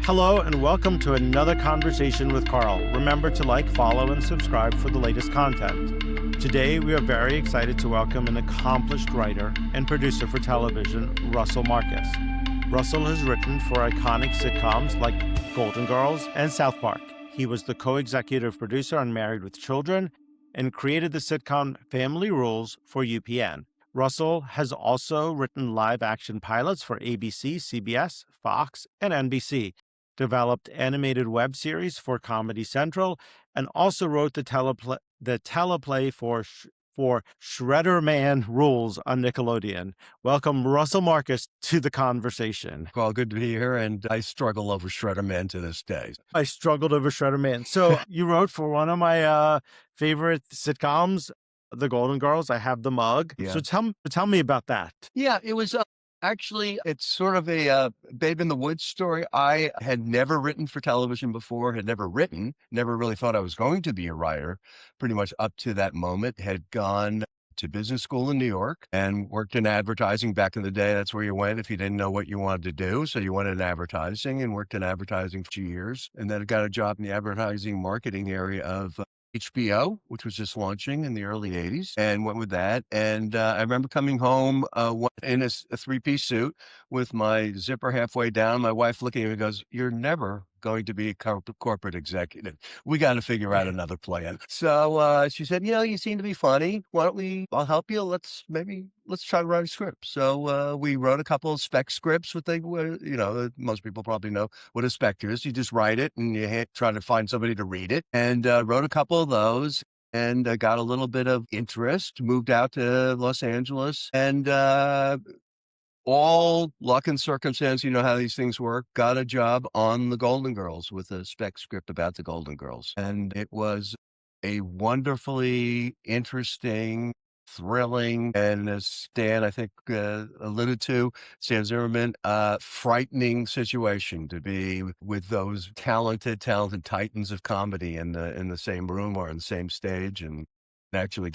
Hello and welcome to another conversation with Carl. Remember to like, follow, and subscribe for the latest content. Today, we are very excited to welcome an accomplished writer and producer for television, Russell Marcus. Russell has written for iconic sitcoms like Golden Girls and South Park. He was the co-executive producer on Married with Children and created the sitcom Family Rules for UPN. Russell has also written live-action pilots for ABC, CBS, Fox, and NBC, developed animated web series for Comedy Central, and also wrote the teleplay for Shredder Man Rules on Nickelodeon. Welcome, Russell Marcus, to the conversation. Well, good to be here, and I struggle over Shredder Man to this day. I struggled over Shredder Man. So you wrote for one of my favorite sitcoms, The Golden Girls. I have the mug. Yeah. So tell me about that. Yeah, it was actually, it's sort of a Babe in the Woods story. I had never written for television before, had never written, never really thought I was going to be a writer. Pretty much up to that moment, had gone to business school in New York and worked in advertising. Back in the day, that's where you went if you didn't know what you wanted to do. So you went in advertising and worked in advertising for 2 years, and then got a job in the advertising marketing area of HBO, which was just launching in the early 80s, and went with that. And I remember coming home in a three-piece suit with my zipper halfway down. My wife looking at me and goes, "You're never going to be a corporate executive. We got to figure out another plan." So she said, "You seem to be funny. Why don't I'll help you. Let's try to write a script." So we wrote a couple of spec scripts, most people probably know what a spec is. You just write it and you try to find somebody to read it, and wrote a couple of those, and got a little bit of interest, moved out to Los Angeles, and all luck and circumstance, you know how these things work, got a job on the Golden Girls with a spec script about the Golden Girls. And it was a wonderfully interesting, thrilling, and as Stan, I think, alluded to, Stan Zimmerman, frightening situation to be with those talented titans of comedy in the same room or on the same stage, and actually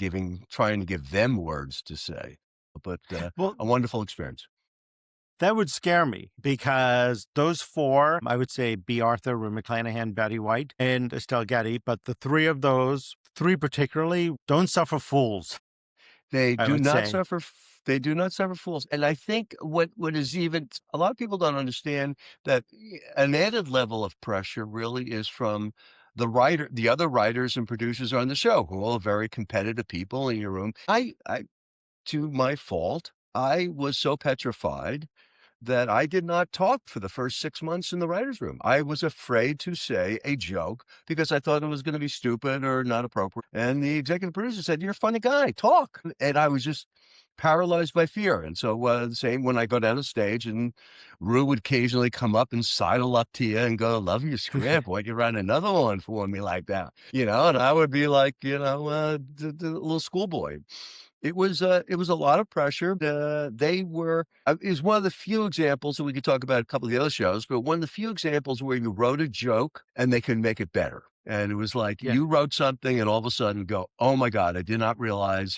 trying to give them words to say. But Well, a wonderful experience. that would scare me because those four, I would say B. Arthur, Rue McClanahan, Betty White, and Estelle Getty, but the three of those, three particularly, don't suffer fools. They I do would not say. suffer. They do not suffer fools. And I think what is even a lot of people don't understand that an added level of pressure really is from the other writers and producers on the show, who are all very competitive people in your room. I, to my fault, I was so petrified that I did not talk for the first 6 months in the writer's room. I was afraid to say a joke because I thought it was going to be stupid or not appropriate. And the executive producer said, "You're a funny guy, talk." And I was just paralyzed by fear. And so the same when I go down the stage, and Rue would occasionally come up and sidle up to you and go, "Love your script. Why'd you write another one for me like that?" And I would be like, the little schoolboy. It was a lot of pressure. It was one of the few examples, and we could talk about a couple of the other shows, but one of the few examples where you wrote a joke and they could make it better. And it was like Yeah. you wrote something and all of a sudden go, "Oh my God, I did not realize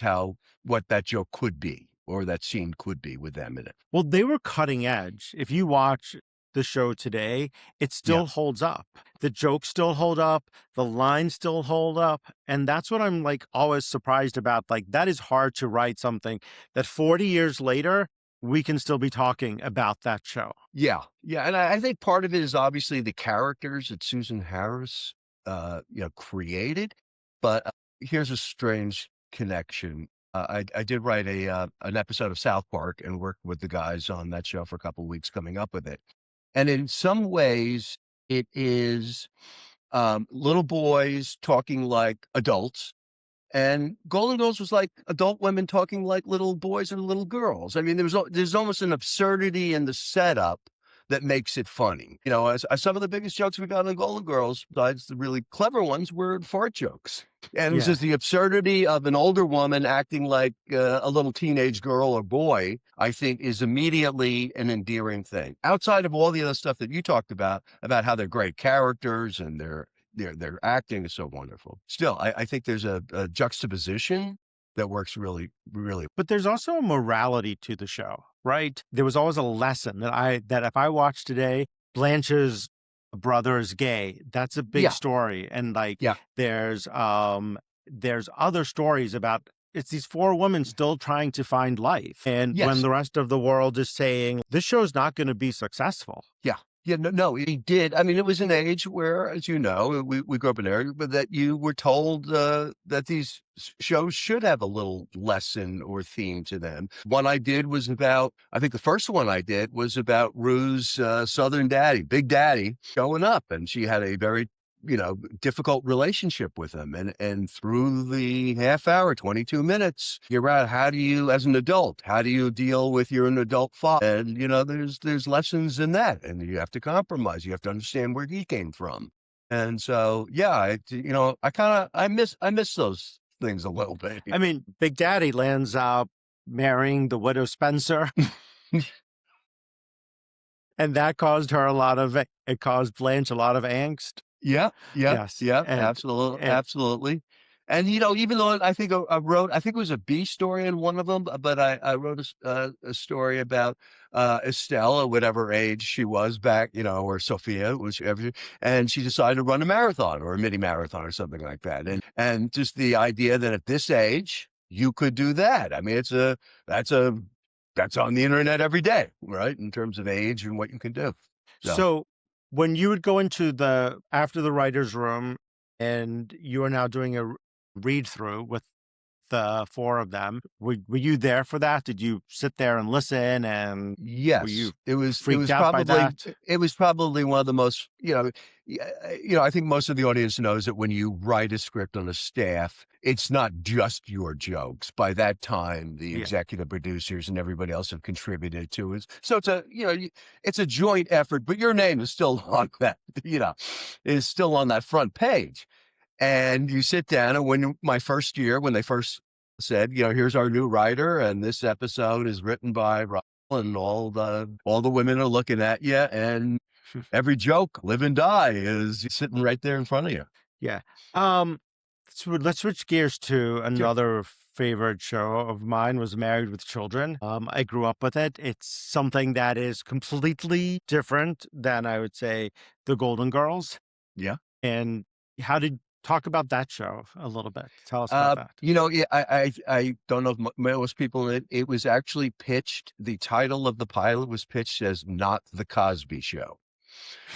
what that joke could be or that scene could be with them in it." Well, they were cutting edge. If you watch the show today, it Yeah. still holds up. The jokes still hold up. The lines still hold up. And that's what I'm like always surprised about. Like, that is hard to write something that 40 years later, we can still be talking about that show. Yeah. Yeah. And I think part of it is obviously the characters that Susan Harris, created. But here's a strange connection. I did write an episode of South Park and worked with the guys on that show for a couple of weeks coming up with it. And in some ways, it is little boys talking like adults, and Golden Girls was like adult women talking like little boys and little girls. I mean, there's almost an absurdity in the setup that makes it funny. As some of the biggest jokes we got on Golden Girls, besides the really clever ones, were fart jokes. And it was Yeah. just the absurdity of an older woman acting like a little teenage girl or boy, I think, is immediately an endearing thing. Outside of all the other stuff that you talked about how they're great characters and their acting is so wonderful. Still, I think there's a juxtaposition that works really, really. But there's also a morality to the show, right? There was always a lesson that if I watched today, Blanche's brother is gay. That's a big Yeah, story. And like yeah, there's other stories about it's these four women still trying to find life. And when yes. the rest of the world is saying this show's not going to be successful. Yeah. Yeah, no, he did. I mean, it was an age where, as you know, we grew up in an area, but that you were told that these shows should have a little lesson or theme to them. One I did was about, I think the first one I did was about Rue's Southern daddy, Big Daddy, growing up, and she had a very difficult relationship with him. And through the half hour, 22 minutes, you're out, how do you, as an adult, how do you deal with you're an adult father? And, there's lessons in that. And you have to compromise. You have to understand where he came from. And so, yeah, I miss those things a little bit. I mean, Big Daddy lands up marrying the widow Spencer, and that caused her a lot of it caused Blanche a lot of angst. Yeah, yeah, Yes, yeah, and absolutely, and absolutely. And, even though I think it was a B story in one of them, but I wrote a story about, Estelle at whatever age she was back, or Sophia, whichever, and she decided to run a marathon or a mini marathon or something like that. And just the idea that at this age, you could do that. I mean, that's a that's on the internet every day, right? In terms of age and what you can do. So, so when you would go into the after the writer's room and you are now doing a read through with the four of them, were you there for that? Did you sit there and listen, and were yes, you freaked out by probably that? it was probably one of the most, I think most of the audience knows that when you write a script on a staff, it's not just your jokes. By that time, the Yeah. executive producers and everybody else have contributed to it. So it's a joint effort, but your name is still on that, is still on that front page. And you sit down, and when they first said, here's our new writer, and this episode is written by Rob, and all the women are looking at you, and every joke, live and die, is sitting right there in front of you. Yeah. So let's switch gears to Sure. another favorite show of mine was Married with Children. I grew up with it. It's something that is completely different than I would say the Golden Girls. Yeah. And how did talk about that show a little bit? Tell us about that. Yeah, I don't know if most people, it was actually pitched. The title of the pilot was pitched as Not the Cosby Show.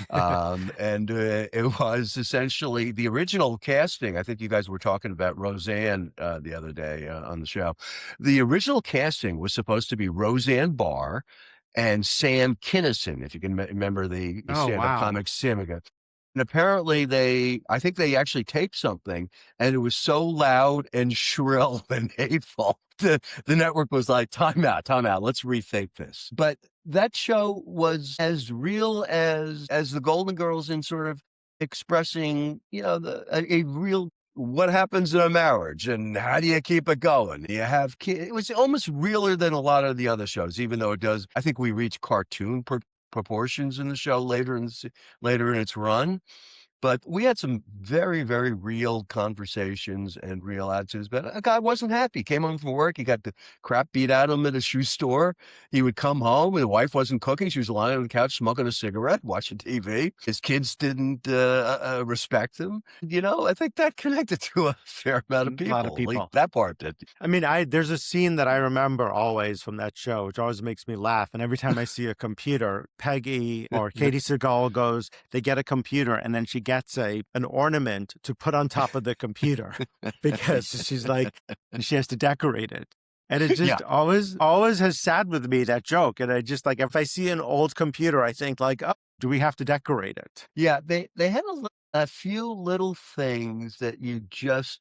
And it was essentially the original casting. I think you guys were talking about Roseanne the other day on the show. The original casting was supposed to be Roseanne Barr and Sam Kinison, if you can remember the Oh stand-up wow. comic Sam. And apparently I think they actually taped something, and it was so loud and shrill and hateful. The network was like, time out, let's rethink this. But that show was as real as the Golden Girls in sort of expressing, a real what happens in a marriage and how do you keep it going? Do you have kids? It was almost realer than a lot of the other shows, even though it does. I think we reach cartoon proportions in the show later in its run. But we had some very, very real conversations and real attitudes. But a guy wasn't happy. Came home from work. He got the crap beat out of him at a shoe store. He would come home. The wife wasn't cooking. She was lying on the couch smoking a cigarette, watching TV. His kids didn't respect him. I think that connected to a fair amount of A lot of people. At least people. that part did. I mean, there's a scene that I remember always from that show, which always makes me laugh. And every time I see a computer, Peggy or Katie Seagal goes, they get a computer, and then she gets an ornament to put on top of the computer because she's like, she has to decorate it. And it Yeah. just always has sat with me, that joke. And I just like, if I see an old computer, I think like, oh, do we have to decorate it? Yeah, they had a few little things that you just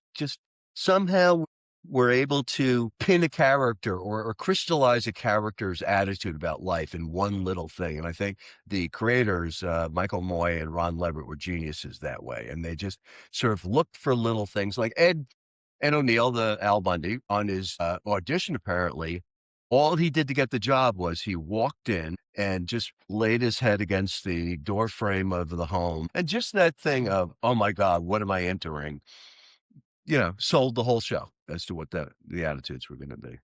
somehow were able to pin a character or crystallize a character's attitude about life in one little thing. And I think the creators, Michael Moy and Ron Leverett, were geniuses that way. And they just sort of looked for little things like Ed O'Neill, the Al Bundy, on his audition, apparently, all he did to get the job was he walked in and just laid his head against the door frame of the home. And just that thing of, oh my God, what am I entering? Sold the whole show as to what the attitudes were going to be.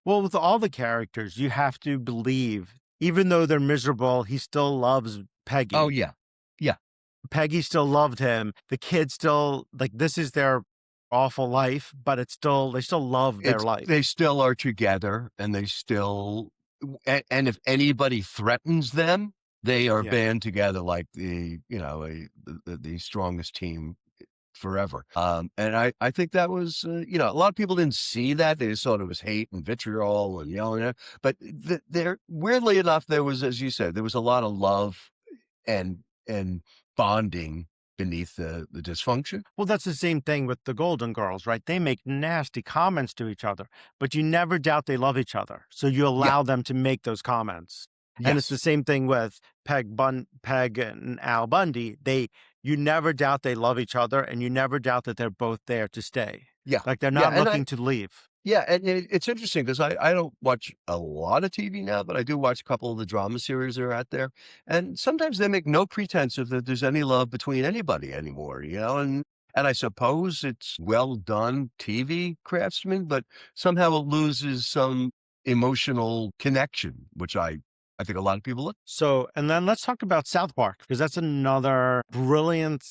Well, with all the characters, you have to believe, even though they're miserable, he still loves Oh, Peggy. yeah. Yeah. Peggy still loved him. The kids still like this is their awful life, but it's still they still love their It's they life. still are together, and they still and if anybody threatens them, they are Yeah. band together like the strongest team forever. And I think that was, a lot of people didn't see that. They just thought it was hate and vitriol and yelling at, but there weirdly enough, there was, as you said, there was a lot of love and bonding beneath the dysfunction. Well, that's the same thing with the Golden Girls, right? They make nasty comments to each other, but you never doubt they love each other. So you Yeah. allow them to make those comments. And it's the Yes. same thing with Peg and Al Bundy. You never doubt they love each other, and you never doubt that they're both there to stay. Yeah. Like they're Yeah. not looking to leave. Yeah, and it's interesting because I don't watch a lot of TV now, but I do watch a couple of the drama series that are out there, and sometimes they make no pretense of that there's any love between anybody anymore, and I suppose it's well done TV craftsman, but somehow it loses some emotional connection, which I think a lot of people look. So, and then let's talk about South Park, because that's another brilliant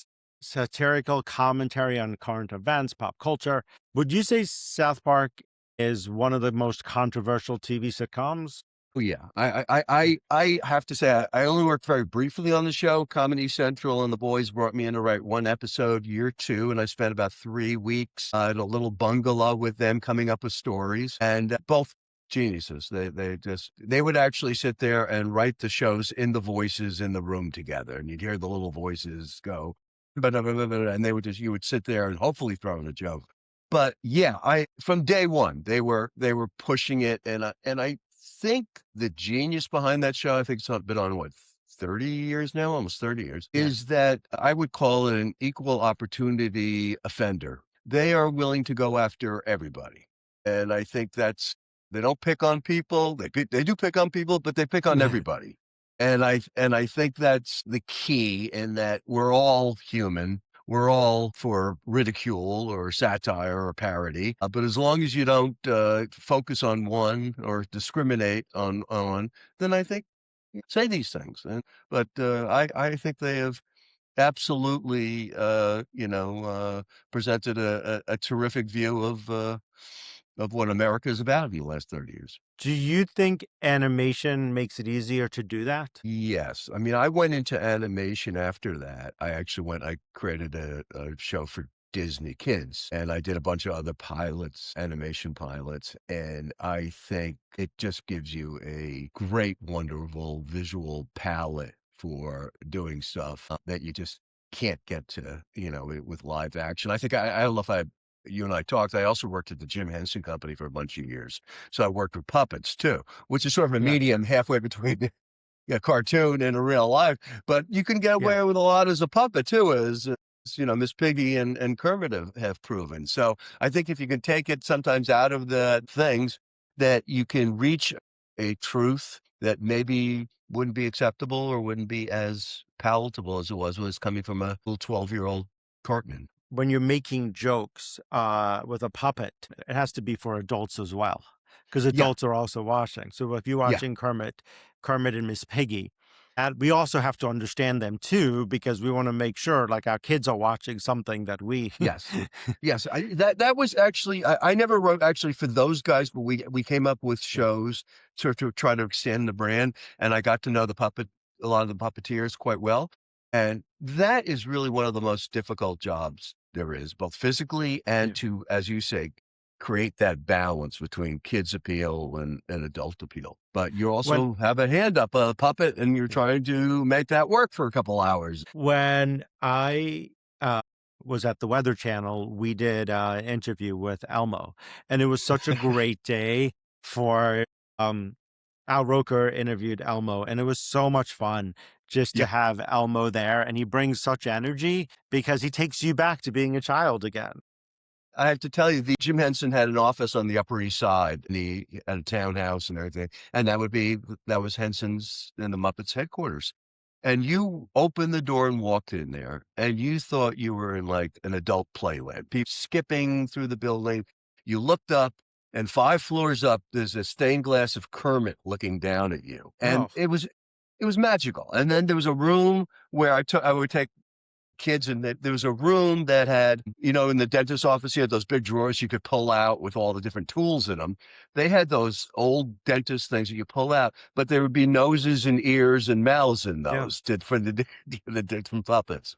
satirical commentary on current events, pop culture. Would you say South Park is one of the most controversial TV sitcoms? Oh, yeah. I have to say, I only worked very briefly on the show. Comedy Central and the boys brought me in to write one episode, year 2, and I spent about 3 weeks in a little bungalow with them coming up with stories, and both geniuses. They would actually sit there and write the shows in the voices in the room together, and you'd hear the little voices go, and they would just you would sit there and hopefully throw in a joke. But yeah, I from day one, they were pushing it, and I think the genius behind that show, I think it's been on what, 30 years now, almost 30 years, Yeah. is that I would call it an equal opportunity offender. They are willing to go after everybody. And I think they don't pick on people. They do pick on people, but they pick on everybody. And I think that's the key in that we're all human. We're all for ridicule or satire or parody, but as long as you don't focus on one or discriminate on, then I think say these things. But I think they have absolutely, presented a terrific view of what America is about in the last 30 years. Do you think animation makes it easier to do that? Yes. I mean, I went into animation after that. I created a show for Disney Kids, and I did a bunch of other pilots, animation pilots, and I think it just gives you a great, wonderful visual palette for doing stuff that you just can't get to, with live action. I don't know if you and I talked, I also worked at the Jim Henson Company for a bunch of years. So I worked with puppets too, which is sort of a Yeah. medium halfway between a cartoon and a real life, but you can get Yeah. away with a lot as a puppet too, as Miss Piggy and Kermit have proven. So I think if you can take it sometimes out of the things that you can reach a truth that maybe wouldn't be acceptable or wouldn't be as palatable as it was coming from a little 12-year-old cartman. When you're making jokes with a puppet, it has to be for adults as well, because Yeah, adults are also watching. So if you're yeah. watching Kermit and Miss Piggy, and we also have to understand them too, because we want to make sure like our kids are watching something that we. Yes. Yes, that was actually I never wrote actually for those guys, but we came up with Yeah. shows to try to extend the brand, and I got to know a lot of the puppeteers quite well, and that is really one of the most difficult jobs there is, both physically and Yeah. to, as you say, create that balance between kids appeal and adult appeal. But you When also have a hand up a puppet, and you're yeah. trying to make that work for a couple hours. When I was at the Weather Channel, we did an interview with Elmo, and it was such a great day for um, Al Roker interviewed Elmo, and it was so much fun just to Yeah. have Elmo there. And he brings such energy because he takes you back to being a child again. I have to tell you, the Jim Henson had an office on the Upper East Side, and he had a townhouse and everything, and that was Henson's and the Muppets headquarters. And you opened the door and walked in there, and you thought you were in like an adult playland. People skipping through the building. You looked up, and 5 floors up, there's a stained glass of Kermit looking down at you, and Oh, it was magical. And then there was a room where I would take kids, and there was a room that had, in the dentist's office, you had those big drawers you could pull out with all the different tools in them. They had those old dentist things that you pull out, but there would be noses and ears and mouths in Yeah. those for the different puppets.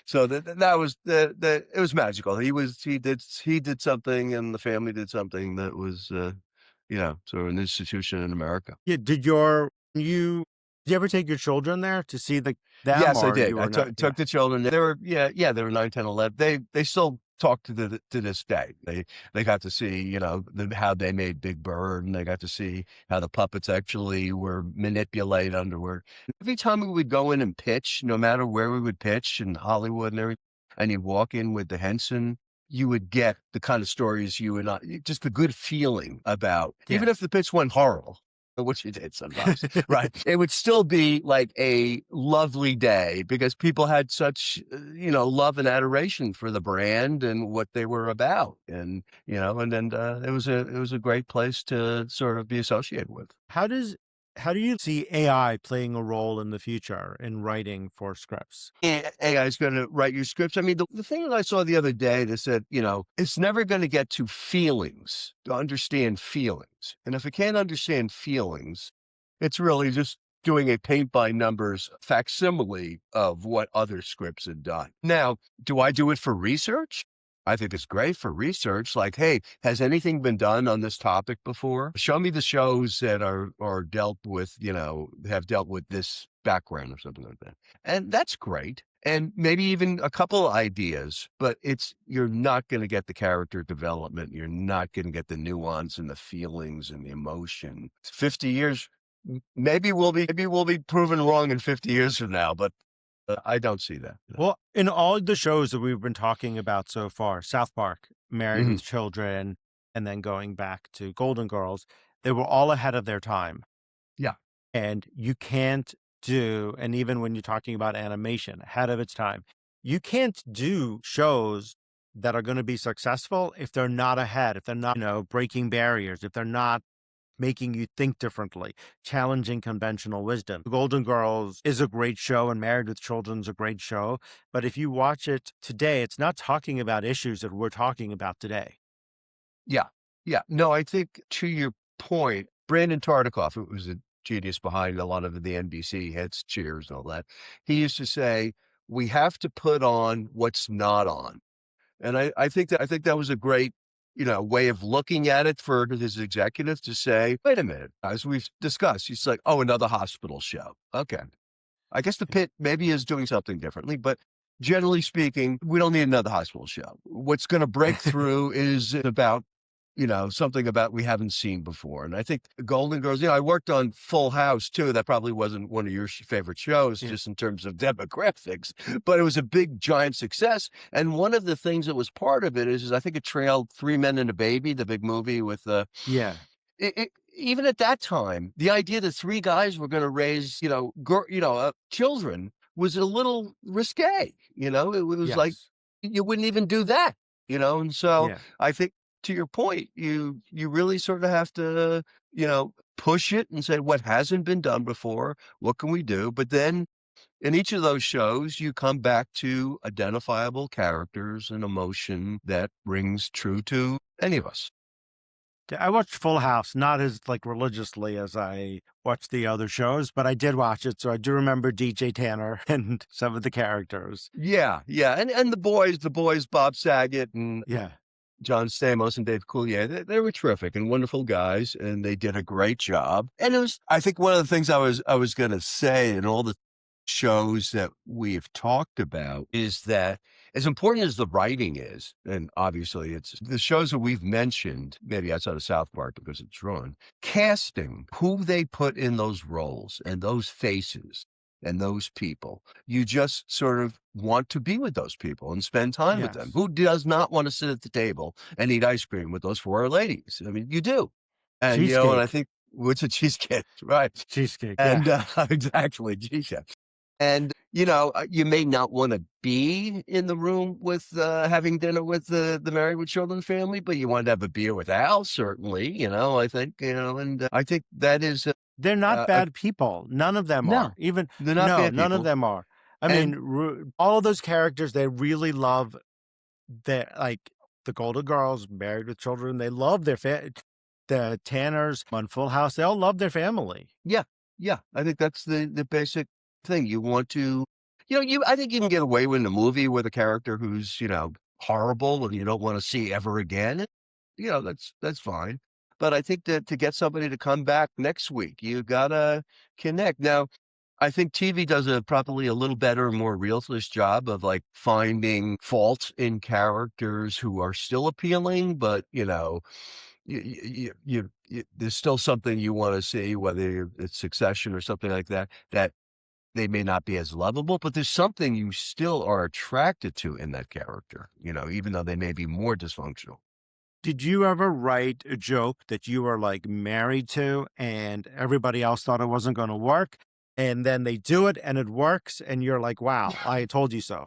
So that was it was magical. He did something, and the family did something that was, sort of an institution in America. Yeah. Did you ever take your children there to see them, Yes, I or you did. I were not? took the children. They were, yeah, they were 9, 10, 11. They still talk to this day. They got to see, how they made Big Bird, and they got to see how the puppets actually were manipulated underward. Every time we would go in and pitch, no matter where we would pitch in Hollywood and everything, and you'd walk in with the Henson, you would get the kind of stories you and I, just the good feeling about, Yeah. even if the pitch went horrible, which it did sometimes, right? It would still be like a lovely day because people had such, love and adoration for the brand and what they were about. And, it was a great place to sort of be associated with. How do you see AI playing a role in the future in writing for scripts? AI is going to write your scripts. I mean, the thing that I saw the other day that said, it's never going to get to feelings, to understand feelings. And if it can't understand feelings, it's really just doing a paint by numbers facsimile of what other scripts had done. Now, do I do it for research? I think it's great for research. Like, hey, has anything been done on this topic before? Show me the shows that are dealt with, have dealt with this background or something like that. And that's great. And maybe even a couple ideas, but you're not going to get the character development. You're not going to get the nuance and the feelings and the emotion. 50 years, maybe we'll be proven wrong in 50 years from now, but I don't see that. No. Well, in all the shows that we've been talking about so far, South Park, Married Mhm. with Children, and then going back to Golden Girls, they were all ahead of their time. Yeah. And you can't and even when you're talking about animation, ahead of its time, you can't do shows that are going to be successful if they're not ahead, if they're not, breaking barriers, if they're not making you think differently, challenging conventional wisdom. Golden Girls is a great show, and Married with Children's a great show. But if you watch it today, it's not talking about issues that we're talking about today. Yeah. Yeah. No, I think to your point, Brandon Tartikoff, who was a genius behind a lot of the NBC heads, Cheers and all that, he used to say, we have to put on what's not on. And I think that was a great, way of looking at it for his executive to say, wait a minute, as we've discussed, he's like, oh, another hospital show. Okay. I guess the pit maybe is doing something differently, but generally speaking, we don't need another hospital show. What's going to break through is about, something about we haven't seen before. And I think Golden Girls, I worked on Full House too. That probably wasn't one of your favorite shows, Yeah. just in terms of demographics, but it was a big, giant success. And one of the things that was part of it is I think it trailed Three Men and a Baby, the big movie with Yeah. even at that time, the idea that three guys were going to raise, children was a little risque. It was like Yes. you wouldn't even do that. And so Yeah. I think to your point, you really sort of have to, push it and say what hasn't been done before. What can we do? But then in each of those shows, you come back to identifiable characters and emotion that rings true to any of us. Yeah, I watched Full House, not as religiously as I watched the other shows, but I did watch it, so I do remember DJ Tanner and some of the characters. Yeah, yeah, and the boys, Bob Saget and Yeah. John Stamos and Dave Coulier, they were terrific and wonderful guys, and they did a great job. And it was, I think, one of the things I was going to say in all the shows that we've talked about is that as important as the writing is, and obviously it's the shows that we've mentioned, maybe outside of South Park because it's drawn, casting, who they put in those roles and those faces and those people. You just sort of want to be with those people and spend time with them. Yes. Who does not want to sit at the table and eat ice cream with those four ladies? I mean, you do. And, and I Cheesecake. think, what's a cheesecake, right? Cheesecake, yeah. And exactly, cheesecake. And, you may not want to be in the room with having dinner with the Married with Children family, but you want to have a beer with Al, certainly, I think, and I think that is They're not a bad people. None of them no, are. Even they're not no, bad none of people. them are. I mean, And all of those characters, they really love their like the Golden Girls, Married with Children. They love the Tanners on Full House. They all love their family. yeah, yeah, I think that's the basic thing. You want to, I think you can get away with in a movie with a character who's, horrible and you don't want to see ever again. That's fine. But I think that to get somebody to come back next week, you gotta connect. Now, I think TV does probably a little better, more realist job of like finding faults in characters who are still appealing, but there's still something you want to see, whether it's Succession or something like that, that they may not be as lovable, but there's something you still are attracted to in that character, even though they may be more dysfunctional. Did you ever write a joke that you were like married to and everybody else thought it wasn't going to work? And then they do it and it works. And you're like, wow, I told you so.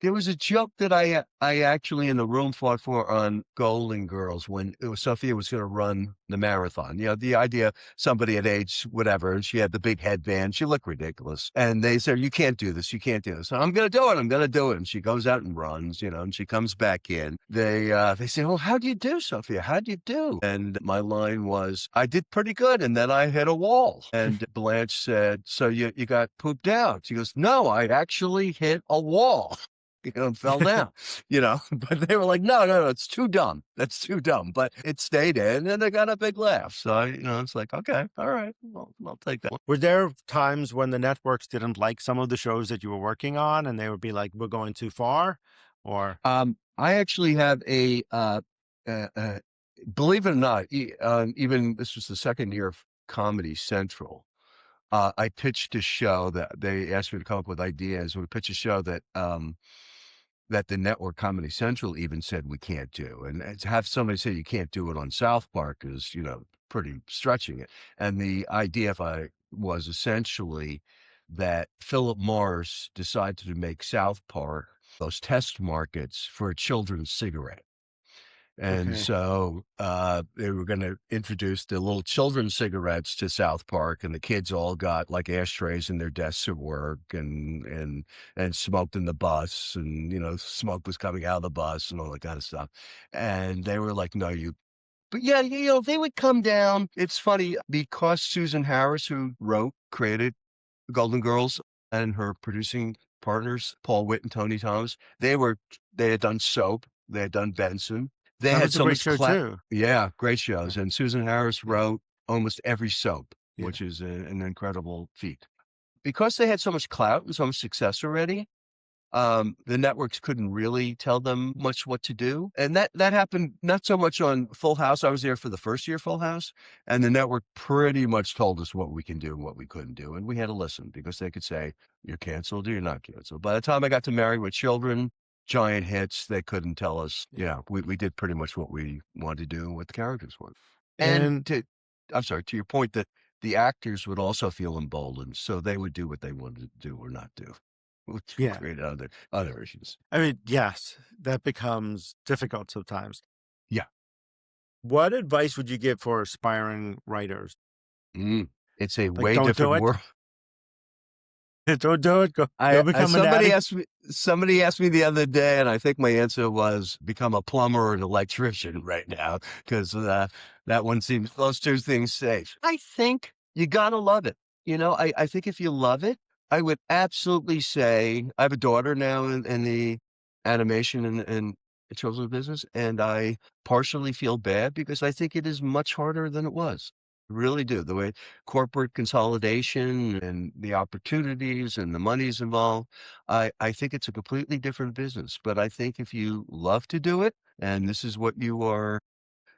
There was a joke that I actually in the room fought for on Golden Girls when it was Sophia was gonna run the marathon. The idea somebody at age whatever, and she had the big headband, she looked ridiculous. And they said, "You can't do this, you can't do this." "I'm gonna do it, I'm gonna do it." And she goes out and runs, and she comes back in. They say, "Well, how'd you do, Sophia? How'd you do?" And my line was, "I did pretty good, and then I hit a wall." And Blanche said, "So you got pooped out?" She goes, "No, I actually hit a wall." Fell down, but they were like, no, no, no, it's too dumb. That's too dumb. But it stayed in and they got a big laugh. So it's like, okay, all right, I'll take that one. Were there times when the networks didn't like some of the shows that you were working on and they would be like, we're going too far? Or, I actually have uh, uh, believe it or not, even this was the second year of Comedy Central. I pitched a show that they asked me to come up with ideas. We pitched a show that the network Comedy Central even said we can't do. And to have somebody say you can't do it on South Park is, pretty stretching it. And the idea if I was essentially that Philip Morris decided to make South Park those test markets for a children's cigarette. And okay. so, they were gonna introduce the little children's cigarettes to South Park, and the kids all got, like, ashtrays in their desks at work and smoked in the bus, and, smoke was coming out of the bus and all that kinda stuff. And they were like, "No, you." But yeah, they would come down. It's funny because Susan Harris, who created Golden Girls, and her producing partners, Paul Witt and Tony Thomas, they had done Soap, they had done Benson. They That had was a so great much show too. yeah, great shows, Yeah. and Susan Harris Yeah. wrote almost every soap, Yeah. which is an incredible feat. Because they had so much clout and so much success already, the networks couldn't really tell them much what to do. And that happened not so much on Full House. I was there for the first year of Full House, and the network pretty much told us what we can do and what we couldn't do. And we had to listen because they could say, you're canceled or you're not canceled. By the time I got to Married with Children, giant hits, they couldn't tell us. Yeah. Yeah, we did pretty much what we wanted to do and what the characters wanted. And And I'm sorry, to your point that the actors would also feel emboldened, so they would do what they wanted to do or not do, which yeah, created other issues. I mean, yes, that becomes difficult sometimes. Yeah. What advice would you give for aspiring writers? Mm. It's a Like, way don't do different it. world. Don't do it. Go I become an addict. somebody asked me the other day, and I think my answer was become a plumber or an electrician right now, 'cause, that one seems those 2 things safe. I think you gotta love it. I think if you love it, I would absolutely say I have a daughter now in the animation and children's business, and I partially feel bad because I think it is much harder than it was. Really do. The way corporate consolidation and the opportunities and the monies involved, I think it's a completely different business. But I think if you love to do it, and this is what you are,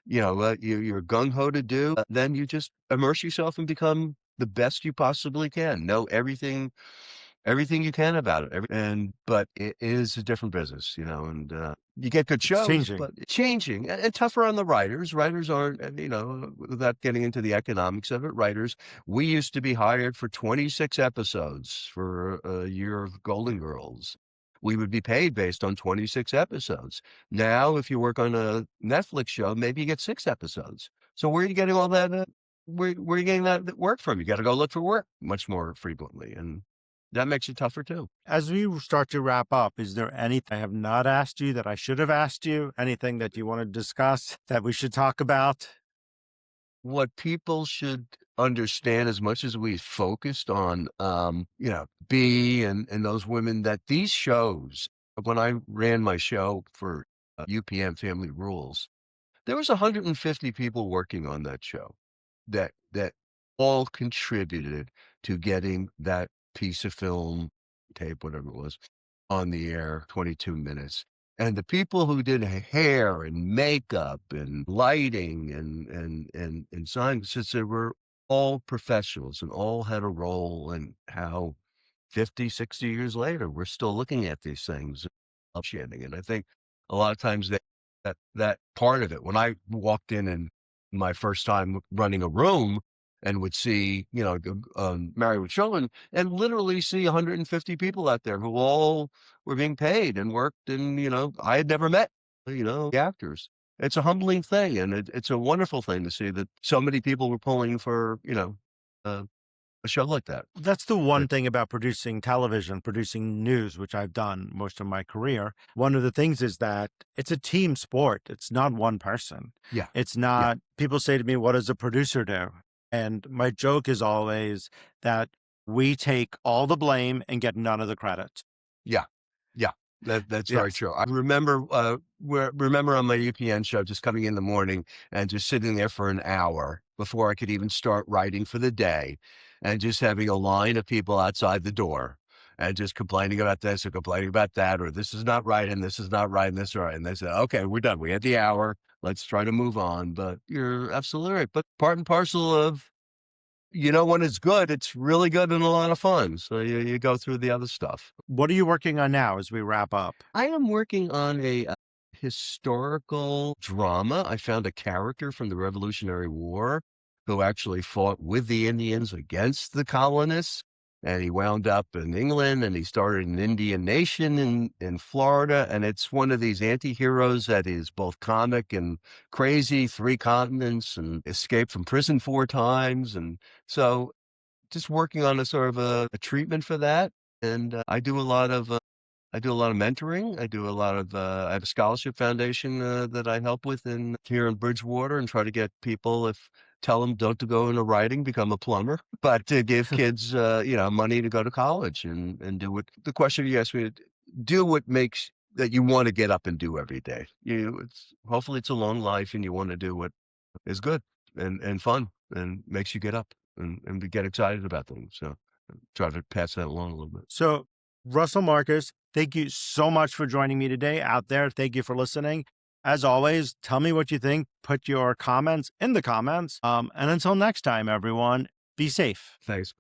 you're gung ho to do, then you just immerse yourself and become the best you possibly can. Know everything you can about it. But it is a different business, and you get good It's shows, changing. but it's changing and tougher on the writers. Writers aren't, without getting into the economics of it, writers, we used to be hired for 26 episodes for a year of Yeah. Golden Girls. We would be paid based on 26 episodes. Now, if you work on a Netflix show, maybe you get 6 episodes. So where are you getting all that? Where are you getting that work from? You got to go look for work much more frequently. And that makes it tougher too. As we start to wrap up, is there anything I have not asked you that I should have asked you? Anything that you want to discuss that we should talk about? What people should understand, as much as we focused on, B and those women, that these shows, when I ran my show for UPN Family Rules, there was 150 people working on that show that all contributed to getting that piece of film, tape, whatever it was, on the air, 22 minutes. And the people who did hair and makeup and lighting and sign, since they were all professionals and all had a role in how 50, 60 years later, we're still looking at these things, appreciating it. I think a lot of times that part of it, when I walked in my first time running a room and would see, Married with Children, and literally see 150 people out there who all were being paid and worked, and, I had never met, the actors. It's a humbling thing, and it's a wonderful thing to see that so many people were pulling for, uh, a show like that. That's the one But thing about producing television, producing news, which I've done most of my career. One of the things is that it's a team sport. It's not one person. yeah, It's yeah, not, people say to me, what does a producer do? And my joke is always that we take all the blame and get none of the credit. yeah, yeah. That's very Yes. true. I remember on my UPN show just coming in the morning and just sitting there for an hour before I could even start writing for the day, and just having a line of people outside the door and just complaining about this or complaining about that, or this is not right and this is not right and this is right. And they said, okay, we're done. We had the hour. Let's try to move on. But you're absolutely right. But part and parcel of, when it's good, it's really good and a lot of fun. So you go through the other stuff. What are you working on now as we wrap up? I am working on a historical drama. I found a character from the Revolutionary War who actually fought with the Indians against the colonists. And he wound up in England, and he started an Indian nation in Florida. And it's one of these anti-heroes that is both comic and crazy, 3 continents, and escaped from prison 4 times. And so just working on a sort of a treatment for that. And I do a lot of mentoring. I do a lot of, I have a scholarship foundation that I help with here in Bridgewater, and try to get people, tell them don't to go into writing, become a plumber, but to give kids, money to go to college and do what the question you asked me, do what makes that you want to get up and do every day. Hopefully it's a long life and you want to do what is good and fun and makes you get up and get excited about things. So try to pass that along a little bit. So, Russell Marcus, thank you so much for joining me today out there. Thank you for listening. As always, tell me what you think. Put your comments in the comments. And until next time, everyone, be safe. Thanks.